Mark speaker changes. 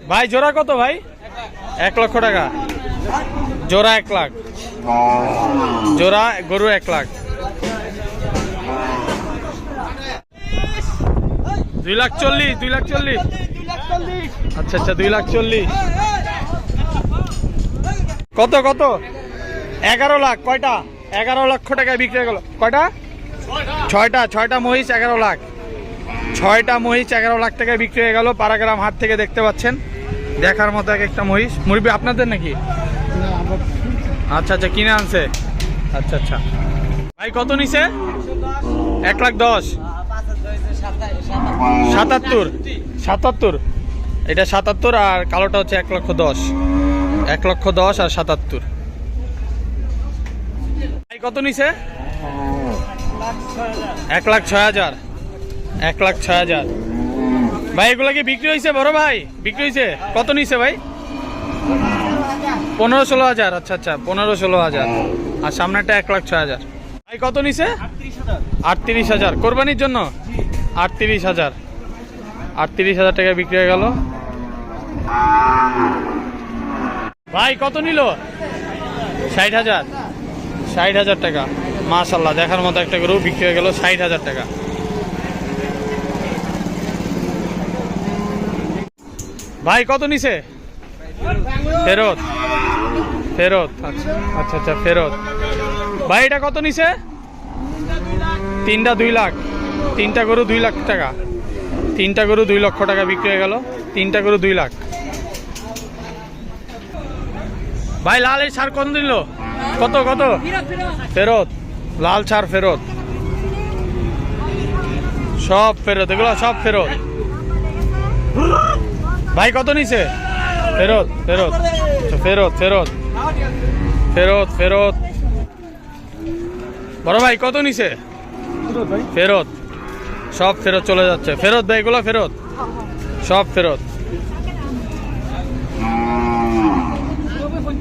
Speaker 1: ভাই জোড়া কত ভাই? 1 লক্ষ টাকা জোড়া, 1 লাখ জোড়া গরু, 1 লাখ। 2,40,000, 2,40,000। আচ্ছা আচ্ছা, 2,40,000। কত কত? 11 লাখ। কয়টা? 11 লক্ষ টাকায় বিক্রি হয়ে গেল। কয়টা? 6টা। 6টা মহিষ 11 লাখ। 6টা মহিষ 11 লাখ টাকায় বিক্রি হয়ে গেল পাড়াগ্রাম হাট থেকে। দেখতে পাচ্ছেন দেখার মতো এক একটা মহিষ। মুরব্বি আপনাদের নাকি? আচ্ছা আচ্ছা, কিনে আনছে। আচ্ছা আচ্ছা ভাই, কত নিছে? 1,10,000। 77। 77। এটা 77 আর কালোটা হচ্ছে 1,10,000। 1,10,000 আর 77। ভাই কত নিছে? 1,06,000। 1,06,000। ভাই এগুলা কি বিক্রি হয়েছে বড় ভাই? বিক্রি হয়েছে? কত নিছে ভাই? 15-16,000। আচ্ছা আচ্ছা, 15-16,000। আর সামনেটা 1,06,000। ভাই কত নিছে? 38,000। কোরবানির জন্য 38,000। 38,000 টাকা বিক্রি হয়ে গেল। ভাই কত নিল? 60,000। 60,000 টাকা। মাশাআল্লাহ, দেখার মতো একটা গরু বিক্রি হয়ে গেল 60,000 টাকা। ভাই কত নিছে? ফেরত। ফেরত। আচ্ছা আচ্ছা আচ্ছা, ফেরত। ভাই এটা কত নিছে? 3টা 2 লাখ। 3টা গরু 2 লাখ টাকা। 3টা গরু 2 লক্ষ টাকা বিক্রি হয়ে গেল। 3টা গরু 2 লাখ। ভাই লাল এই সার কত দিল? কত কত? ফেরত। লাল ছাড় ফেরত। সব ফেরত, এগুলো সব ফেরত। ভাই কত নিছে? ফেরত। ফেরত। আচ্ছা, ফেরত ফেরত ফেরত ফেরত। বড় ভাই কত নিছে? ফেরত। সব ফেরত চলে যাচ্ছে। ফেরত ভাই, এগুলো ফেরত, সব ফেরত।